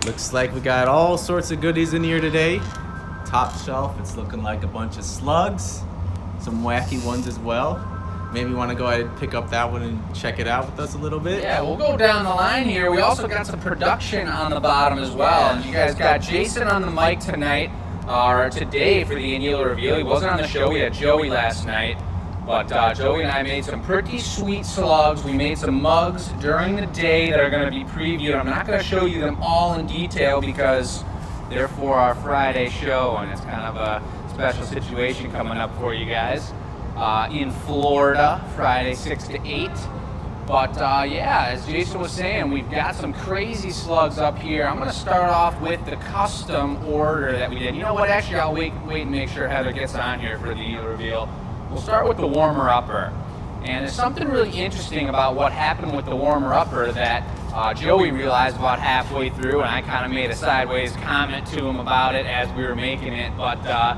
Looks like we got all sorts of goodies in here today. Top shelf, it's looking like a bunch of slugs, some wacky ones as well. Maybe you want to go ahead and pick up that one and check it out with us a little bit? Yeah, we'll go down the line here. We also got some production on the bottom as well. And you guys got Jason on the mic tonight, or today for the Annealer reveal. He wasn't on the show, we had Joey last night. But Joey and I made some pretty sweet slugs. We made some mugs during the day that are going to be previewed. I'm not going to show you them all in detail because they're for our Friday show, and it's kind of a special situation coming up for you guys. In Florida, Friday 6 to 8. But yeah, as Jason was saying, we've got some crazy slugs up here. I'm going to start off with the custom order that we did. You know what, actually I'll wait and make sure Heather gets on here for the Annealer reveal. We'll start with the warmer-upper. And there's something really interesting about what happened with the warmer-upper that Joey realized about halfway through, and I kind of made a sideways comment to him about it as we were making it. But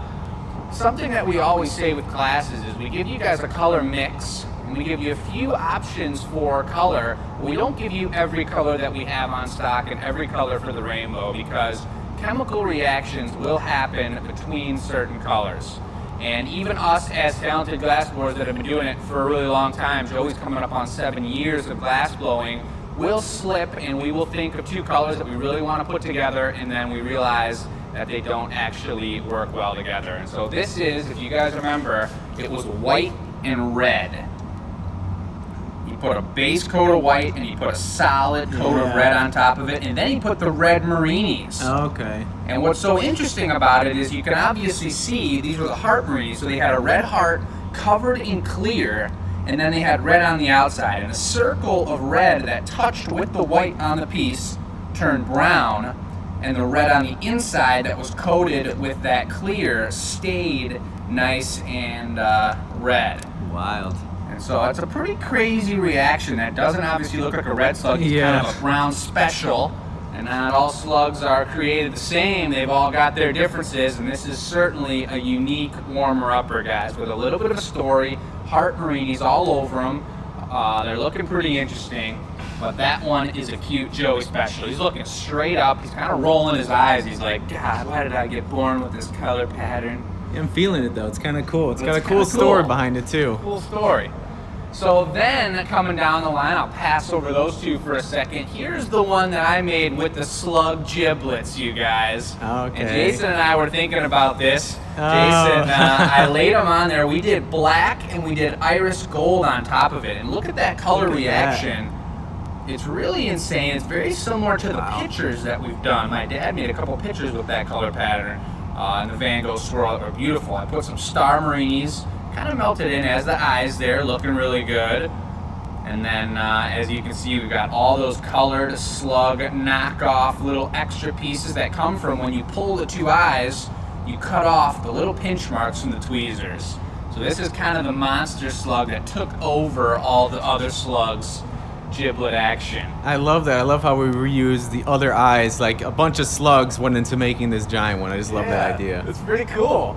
something that we always say with classes is we give you guys a color mix, and we give you a few options for color. We don't give you every color that we have on stock and every color for the rainbow, because chemical reactions will happen between certain colors. And even us as talented glassblowers that have been doing it for a really long time, Joey's coming up on 7 years of glass blowing, we'll slip and we will think of two colors that we really want to put together, and then we realize that they don't actually work well together. And so this is, if you guys remember, it was white and red. You put a base coat of white and you put a solid coat of red on top of it, and then you put the red marinis. Oh, okay. And what's so interesting about it is you can obviously see these were the heart marinis, so they had a red heart covered in clear, and then they had red on the outside. And a circle of red that touched with the white on the piece turned brown, and the red on the inside that was coated with that clear stayed nice and red. Wild. And so it's a pretty crazy reaction that doesn't obviously look like a red slug. It's kind of a brown special, and not all slugs are created the same. They've all got their differences, and this is certainly a unique warmer-upper, guys, with a little bit of a story. Heart marinis all over them. They're looking pretty interesting. But that one is a cute Joey special. He's looking straight up. He's kind of rolling his eyes. He's like, God, why did I get born with this color pattern? Yeah, I'm feeling it though. It's kind of cool. It's got a cool story behind it too. Cool story. So then coming down the line, I'll pass over those two for a second. Here's the one that I made with the slug giblets, you guys. Okay. And Jason and I were thinking about this. Jason, I laid them on there. We did black and we did iris gold on top of it. And look at that color reaction. It's really insane. It's very similar to the pictures that we've done. My dad made a couple pictures with that color pattern and the Van Gogh swirl that were beautiful. I put some star marinis, kind of melted in as the eyes there, looking really good. And then as you can see, we've got all those colored slug knockoff little extra pieces that come from when you pull the two eyes, you cut off the little pinch marks from the tweezers. So this is kind of the monster slug that took over all the other slugs' giblet action. I love that. I love how we reuse the other eyes. Like a bunch of slugs went into making this giant one. I just love that idea. It's pretty cool.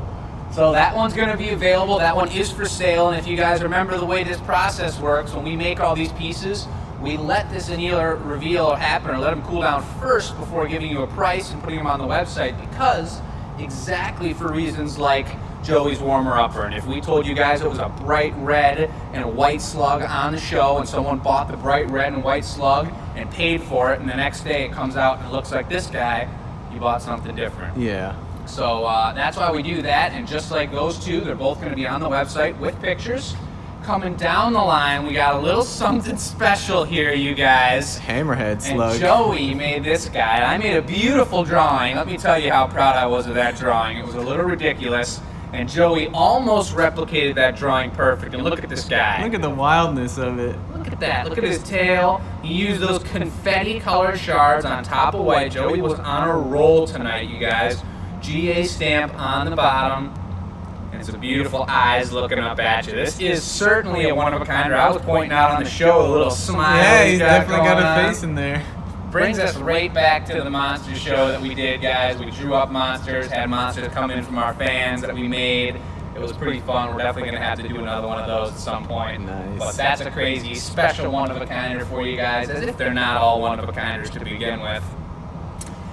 So that one's going to be available. That one is for sale. And if you guys remember the way this process works, when we make all these pieces, we let this Annealer reveal happen, or let them cool down first before giving you a price and putting them on the website, because exactly for reasons like Joey's warmer-upper. And if we told you guys it was a bright red and a white slug on the show, and someone bought the bright red and white slug and paid for it, and the next day it comes out and it looks like this guy, you bought something different. Yeah. So that's why we do that. And just like those two, they're both going to be on the website with pictures. Coming down the line, we got a little something special here, you guys. Hammerhead slug. And Joey made this guy. I made a beautiful drawing. Let me tell you how proud I was of that drawing. It was a little ridiculous. And Joey almost replicated that drawing perfect. And look at this guy. Look at the wildness of it. Look at that. Look at his tail. He used those confetti colored shards on top of white. Joey was on a roll tonight, you guys. GA stamp on the bottom. And some beautiful eyes looking up at you. This is certainly a one-of-a-kinder. I was pointing out on the show a little smile. Yeah, he's definitely got a face in there. Brings us right back to the monster show that we did, guys. We drew up monsters, had monsters come in from our fans that we made. It was pretty fun. We're definitely going to have to do another one of those at some point. Nice. But that's a crazy special one-of-a-kinder for you guys, as if they're not all one-of-a-kinders to begin with.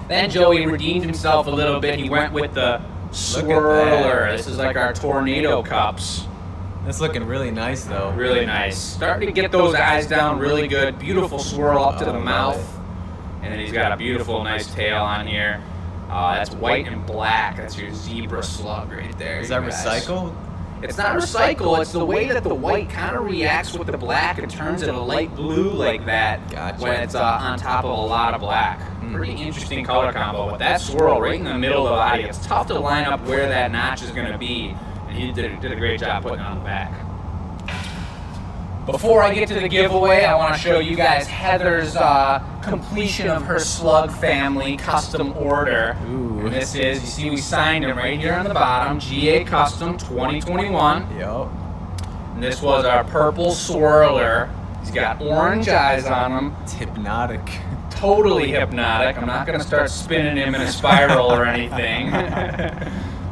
Then Joey redeemed himself a little bit. He went with the swirler. This is like our tornado cups. That's looking really nice, though. Really nice. Starting to get those eyes down really good. Beautiful swirl up to the mouth. And then he's got a beautiful, nice tail on here. That's white and black. That's your zebra slug right there. Is that recycled? It's not recycle. It's the way that the white kind of reacts with the black and turns it a light blue like that when it's on top of a lot of black. Pretty interesting color combo. But that swirl right in the middle of the body, it's tough to line up where that notch is going to be. And he did a great job putting it on the back. Before I get to the giveaway, I want to show you guys Heather's completion of her slug family custom order. Ooh. And this is, you see we signed him right here on the bottom, GA Custom 2021. Yup. And this was our purple swirler. He's got orange eyes on him. It's hypnotic. Totally hypnotic. I'm not going to start spinning him in a spiral or anything.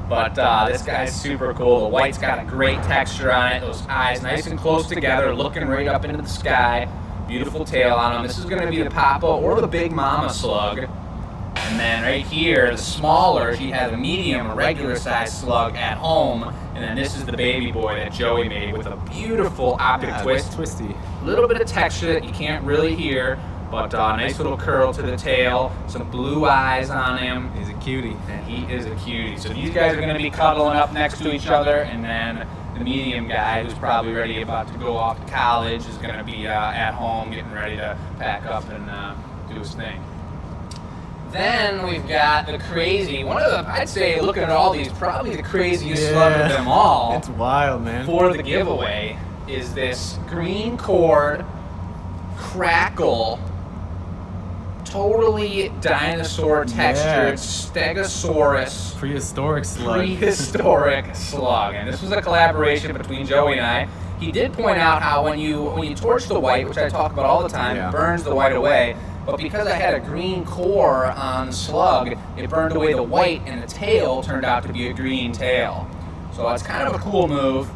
But this guy's super cool. The white's got a great texture on it. Those eyes nice and close together, looking right up into the sky. Beautiful tail on him. This is going to be the Papa or the Big Mama slug. And then right here, the smaller, she has a medium, a regular size slug at home. And then this is the baby boy that Joey made with a beautiful optic twist. Twisty. A little bit of texture that you can't really hear. But nice little curl to the tail, some blue eyes on him. He's a cutie. And he is a cutie. So these guys are going to be cuddling up next to each other, and then the medium guy, who's probably ready about to go off to college, is going to be at home getting ready to pack up and do his thing. Then we've got the crazy, one of the, I'd say, looking at all these, probably the craziest slug of them all. It's wild, man. For the giveaway is this green cord crackle, totally dinosaur textured Stegosaurus prehistoric slug. And this was a collaboration between Joey and I. He did point out how when you torch the white, which I talk about all the time, it burns the white away. But because I had a green core on the slug, it burned away the white, and the tail turned out to be a green tail. So it's kind of a cool move.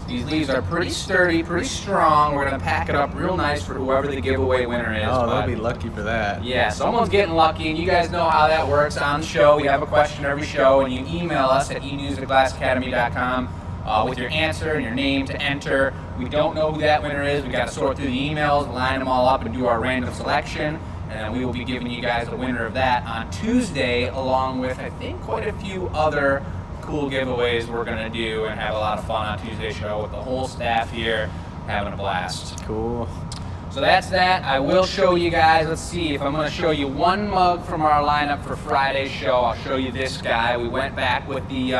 These leaves are pretty sturdy, pretty strong. We're going to pack it up real nice for whoever the giveaway winner is. Oh, they'll be lucky for that. Yeah, someone's getting lucky, and you guys know how that works on the show. We have a question every show, and you email us at enews@glassacademy.com with your answer and your name to enter. We don't know who that winner is. We got to sort through the emails, line them all up, and do our random selection. And then we will be giving you guys the winner of that on Tuesday, along with, I think, quite a few other cool giveaways we're going to do and have a lot of fun on Tuesday's show with the whole staff here having a blast. Cool. So that's that. I will show you guys, let's see if I'm going to show you one mug from our lineup for Friday's show. I'll show you this guy. We went back with the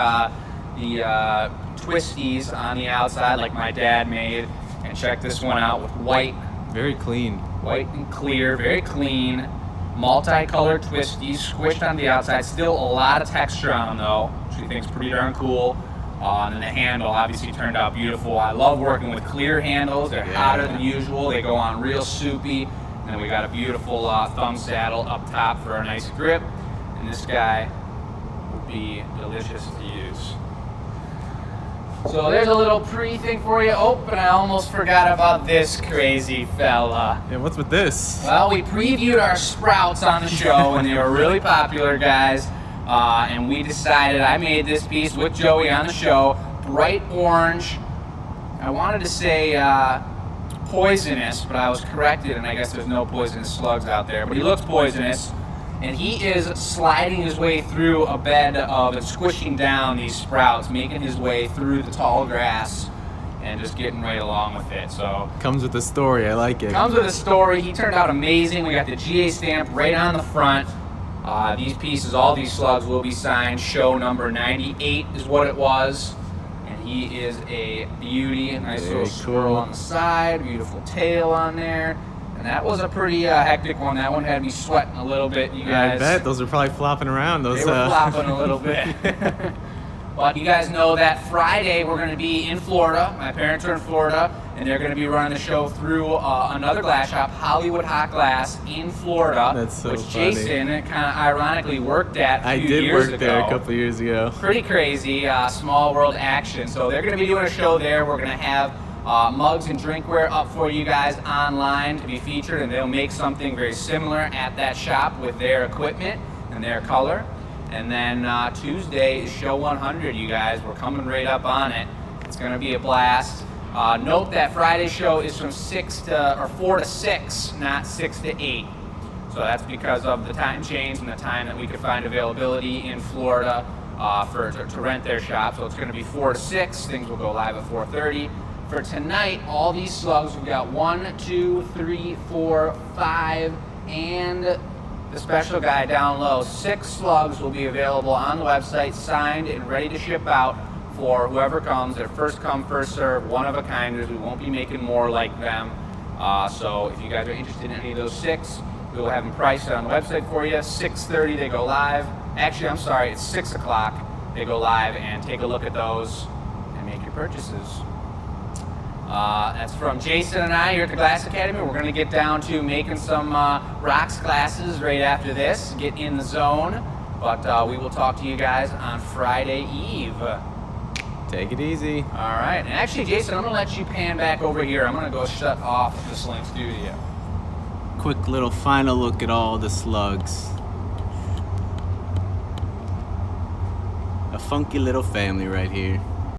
twisties on the outside like my dad made, and check this one out with white. Very clean. White and clear, very clean. Multicolored twisties, squished on the outside. Still a lot of texture on them though, which we think is pretty darn cool. And then the handle obviously turned out beautiful. I love working with clear handles. They're hotter than usual. They go on real soupy. And then we got a beautiful thumb saddle up top for a nice grip. And this guy will be delicious to use. So there's a little pre-thing for you. Oh, and I almost forgot about this crazy fella. Yeah, what's with this? Well, we previewed our sprouts on the show, and they were really popular, guys. And we decided, I made this piece with Joey on the show, bright orange. I wanted to say poisonous, but I was corrected, and I guess there's no poisonous slugs out there. But he looks poisonous. And he is sliding his way through a bed of squishing down these sprouts, making his way through the tall grass and just getting right along with it. So comes with a story. I like it. Comes with a story. He turned out amazing. We got the GA stamp right on the front. These pieces, all these slugs will be signed. Show number 98 is what it was. And he is a beauty. A nice little swirl on the side. Beautiful tail on there. And that was a pretty hectic one. That one had me sweating a little bit, you guys. I bet. Those are probably flopping around. Those, they were flopping a little bit. But you guys know that Friday we're going to be in Florida. My parents are in Florida, and they're going to be running the show through another glass shop, Hollywood Hot Glass, in Florida. That's so which funny. Jason kind of ironically worked at a few I did years work there ago. a couple years ago. Pretty crazy, small world action. So they're going to be doing a show there. We're going to have mugs and drinkware up for you guys online to be featured, and they'll make something very similar at that shop with their equipment. in their color. And then Tuesday is show 100, you guys. We're coming right up on it. It's going to be a blast. Note that Friday's show is from 4 to 6, not 6 to 8. So that's because of the time change and the time that we could find availability in Florida to rent their shop. So it's going to be 4 to 6. Things will go live at 4:30. For tonight, all these slugs, we've got 1, 2, 3, 4, 5, and the special guy down low. 6 slugs will be available on the website, signed and ready to ship out for whoever comes. They're first come, first serve, one of a kinders. We won't be making more like them. So if you guys are interested in any of those 6, we will have them priced on the website for you. 6:30 they go live. Actually, I'm sorry, it's 6 o'clock they go live, and take a look at those and make your purchases. That's from Jason and I here at the Glass Academy. We're going to get down to making some rocks glasses right after this, get in the zone. But we will talk to you guys on Friday Eve. Take it easy. All right. And actually, Jason, I'm going to let you pan back over here. I'm going to go shut off the Sling Studio. Quick little final look at all the slugs. A funky little family right here.